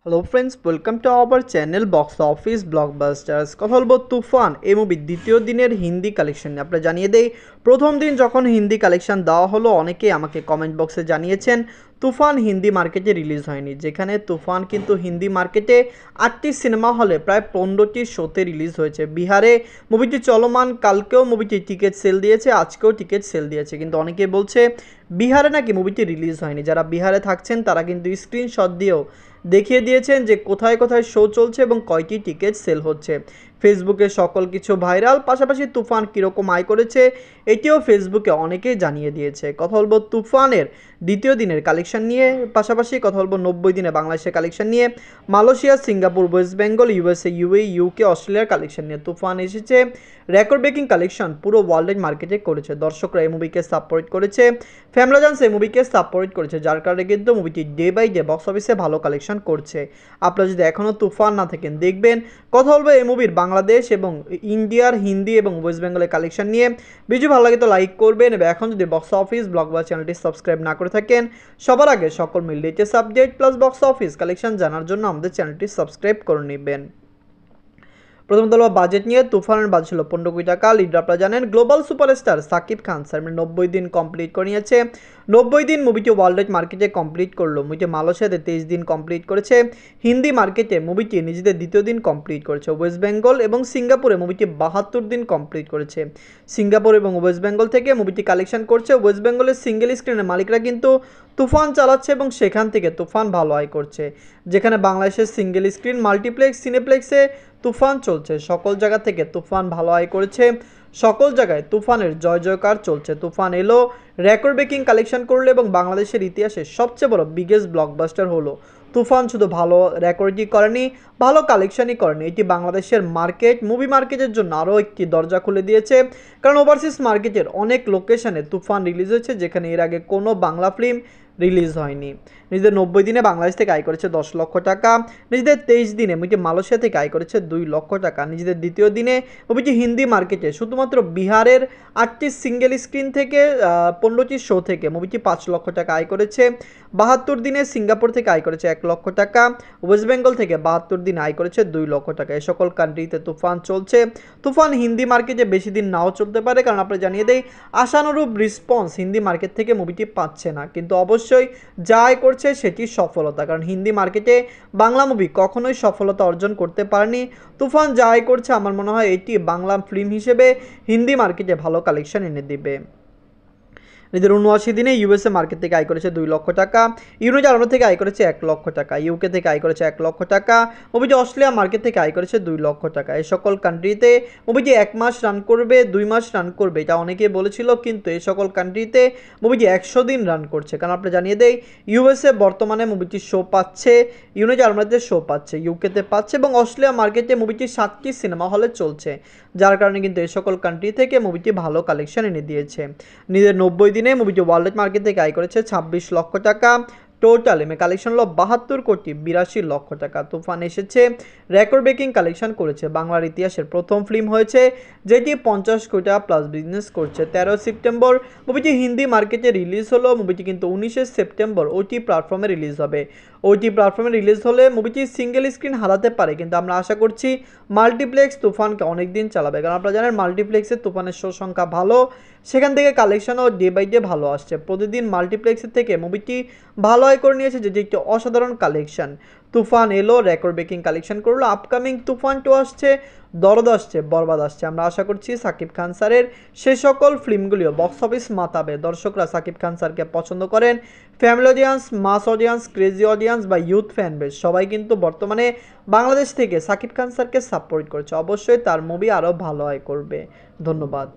Hello friends, welcome to our channel box office blockbusters. কথা বলবো তুফান এই মুভির দ্বিতীয় দিনের হিন্দি কালেকশন নিয়ে। আপনারা জানিয়ে দেই, প্রথম দিন যখন হিন্দি কালেকশন দেওয়া হলো, অনেকেই আমাকে কমেন্ট বক্সে জানিয়েছেন তুফান হিন্দি মার্কেটে রিলিজ হয়নি, যেখানে তুফান কিন্তু হিন্দি মার্কেটে 8টি সিনেমা হলে প্রায় 15টি শোতে রিলিজ হয়েছে। বিহারে মুভিটি চলমান, কালকেও মুভিটি টিকিট সেল দিয়েছে, আজকেও টিকিট সেল দিয়েছে। কিন্তু অনেকে বলছে বিহারে নাকি মুভিটি রিলিজ হয়নি। যারা বিহারে থাকছেন তারা কিন্তু স্ক্রিনশট দিয়েও দেখিয়ে দিয়েছেন যে কোথায় কোথায় শো চলছে এবং কয়টি টিকিট সেল হচ্ছে। ফেসবুকে সকল কিছু ভাইরাল, পাশাপাশি তুফান কীরকম আয় করেছে এটিও ফেসবুকে অনেকেই জানিয়ে দিয়েছে। কথা বলবো তুফানের দ্বিতীয় দিনের কালেকশন নিয়ে, পাশাপাশি কথা বলবো 90 দিনে বাংলাদেশের কালেকশন নিয়ে, Malaysia, Singapore, West Bengal, USA, UK, অস্ট্রেলিয়ার কালেকশন নিয়ে। তুফান এসেছে রেকর্ড ব্রেকিং কালেকশন পুরো ওয়ার্ল্ডের মার্কেটে করেছে। দর্শকরা এই মুভিকে সাপোর্ট করেছে, ফ্যামিলিজান্স এই মুভিকে সাপোর্ট করেছে, যার কারণে কিন্তু মুভিটি ডে বাই ডে বক্স অফিসে ভালো কালেকশন করছে। আপনারা যদি এখনও তুফান না থাকেন দেখবেন। কথা বলবো এই মুভির বাংলাদেশ এবং ইন্ডিয়ার হিন্দি এবং ওয়েস্ট বেঙ্গলের কালেকশন নিয়ে। ভিডিও ভালো লাগে তো লাইক করবেন, এবং এখন যদি বক্স অফিস ব্লকবাস্টার চ্যানেলটি সাবস্ক্রাইব না করে থাকেন, সবার আগে সকল latest update plus box office collection জানার জন্য আমাদের চ্যানেলটি সাবস্ক্রাইব করে নেবেন। প্রথমত হলো বাজেট নিয়ে। তুফানের বাজেট ছিল 15 কোটি টাকা। লিডার আপনারা জানেন global superstar Shakib Khan sir 90 দিন কমপ্লিট করে নিয়েছে। 90 দিন মুভিটি ওয়ার্ল্ড মার্কেটে কমপ্লিট করলো। মুভিটি মালয়েশিয়াতে 23 দিন কমপ্লিট করেছে। হিন্দি মার্কেটে মুভিটি নিজেদের দ্বিতীয় দিন কমপ্লিট করেছে। ওয়েস্ট বেঙ্গল এবং সিঙ্গাপুরে মুভিটি 72 দিন কমপ্লিট করেছে। সিঙ্গাপুর এবং ওয়েস্ট বেঙ্গল থেকে মুভিটি কালেকশন করছে। ওয়েস্ট বেঙ্গলের সিঙ্গেল স্ক্রিনের মালিকরা কিন্তু তুফান চালাচ্ছে এবং সেখান থেকে তুফান ভালো আয় করছে। যেখানে বাংলাদেশের সিঙ্গেল স্ক্রিন, মাল্টিপ্লেক্স, সিনেপ্লেক্সে তুফান চলছে, সকল জায়গা থেকে তুফান ভালো আয় করেছে। সকল জায়গায় তুফানের জয় জয়কার চলছে। তুফান এলো রেকর্ড ব্রেকিং কালেকশন করলো এবং বাংলাদেশের ইতিহাসে সবচেয়ে বড় বিগেস্ট ব্লকবাস্টার হলো। তুফান শুধু ভালো রেকর্ডই করেনি, ভালো কালেকশনই করেনি, এটি বাংলাদেশের মার্কেট, মুভি মার্কেটের জন্য আরও একটি দরজা খুলে দিয়েছে। কারণ ওভারসিজ মার্কেটের অনেক লোকেশনে তুফান রিলিজ হয়েছে, যেখানে এর আগে কোনো বাংলা ফিল্ম রিলিজ হয়নি। নিজেদের 90 দিনে বাংলাদেশ থেকে আয় করেছে 10 লক্ষ টাকা। নিজেদের 23 দিনে মুভিটি মালয়েশিয়া থেকে আয় করেছে 2 লক্ষ টাকা। নিজেদের দ্বিতীয় দিনে মুভিটি হিন্দি মার্কেটে শুধুমাত্র বিহারের 8টি সিঙ্গেল স্ক্রিন থেকে 15টি শো থেকে মুভিটি 5 লক্ষ টাকা আয় করেছে। 72 দিনে সিঙ্গাপুর থেকে আয় করেছে 1 লক্ষ টাকা। ওয়েস্ট বেঙ্গল থেকে 72 দিন আয় করেছে 2 লক্ষ টাকা। এই সকল কান্ট্রিতে তুফান চলছে। তুফান হিন্দি মার্কেটে বেশি দিন নাও চলতে পারে, কারণ আপনারা জানিয়ে দেই আশানুরূপ রেসপন্স হিন্দি মার্কেট থেকে মুভিটি পাচ্ছে না। কিন্তু অবশ্যই যা আয় করছে সেটি সফলতা, কারণ হিন্দি মার্কেটে বাংলা মুভি কখনোই সফলতা অর্জন করতে পারেনি। তুফান যা আয় করছে আমার মনে হয় এটি বাংলা ফিল্ম হিসেবে হিন্দি মার্কেটে ভালো কালেকশন এনে দেবে। নিজের 79 দিনে ইউএসএ মার্কেট থেকে আয় করেছে 2 লক্ষ টাকা। ইউনাইটেড আরব থেকে আয় করেছে 1 লক্ষ টাকা। ইউকে থেকে আয় করেছে 1 লক্ষ টাকা। মুভিটি অস্ট্রেলিয়া মার্কেট থেকে আয় করেছে 2 লক্ষ টাকা। এই সকল কান্ট্রিতে মুভিটি 1 মাস রান করবে, 2 মাস রান করবে, এটা অনেকেই বলেছিল, কিন্তু এই সকল কান্ট্রিতে মুভিটি 100 দিন রান করছে। কারণ আপনি জানিয়ে দেই ইউএসএ বর্তমানে মুভিটি শো পাচ্ছে, ইউনাইটেড আরবতে শো পাচ্ছে, ইউকেতে পাচ্ছে, এবং অস্ট্রেলিয়া মার্কেটে মুভিটি 7টি সিনেমা হলে চলছে, যার কারণে কিন্তু এই সকল কান্ট্রি থেকে মুভিটি ভালো কালেকশন এনে দিয়েছে। নিজের 90 দিনে মুভিটি ওয়ার্ল্ড মার্কেট থেকে আয় করেছে 26 লক্ষ টাকা। টোটাল এমএ কালেকশন হলো 72 কোটি 82 লক্ষ টাকা। তুফান এসেছে রেকর্ড ব্রেকিং কালেকশন করেছে। বাংলার ইতিহাসের প্রথম ফিল্ম হয়েছে যেটি 50 কোটি টাকা প্লাস বিজনেস করছে। 13 সেপ্টেম্বর মুভিটি হিন্দি মার্কেটে রিলিজ হলো। মুভিটি কিন্তু 19 সেপ্টেম্বর ওটি প্ল্যাটফর্মে রিলিজ হবে। ওটি প্ল্যাটফর্মে রিলিজ হলে মুভিটি সিঙ্গেল স্ক্রিন হারাতে পারে, কিন্তু আমরা আশা করছি মাল্টিপ্লেক্স তুফানকে অনেক দিন চালাবে। কারণ আপনারা জানেন মাল্টিপ্লেক্সের তুফানের শো সংখ্যা ভালো, সেখান থেকে কালেকশনও ডে বাই ডে ভালো আসছে। প্রতিদিন মাল্টিপ্লেক্সের থেকে মুভিটি ভালো আয় করে নিয়েছে, যেটি একটি অসাধারণ কালেকশন। তুফান এলো রেকর্ড ব্রেকিং কালেকশন করলো। আপকামিং তুফান 2 আসছে, দরদ আসছে, বরবাদ আসছে। আমরা আশা করছি সাকিব খান স্যারের সে সকল ফিল্মগুলিও বক্স অফিস মাতাবে। দর্শকরা সাকিব খান স্যারকে পছন্দ করেন। ফ্যামিলি অডিয়েন্স, মাস অডিয়েন্স, ক্রেজি অডিয়েন্স বা ইউথ ফ্যান বেস সবাই কিন্তু বর্তমানে বাংলাদেশ থেকে সাকিব খান স্যারকে সাপোর্ট করছে। অবশ্যই তার মুভি আরও ভালো আয় করবে। ধন্যবাদ।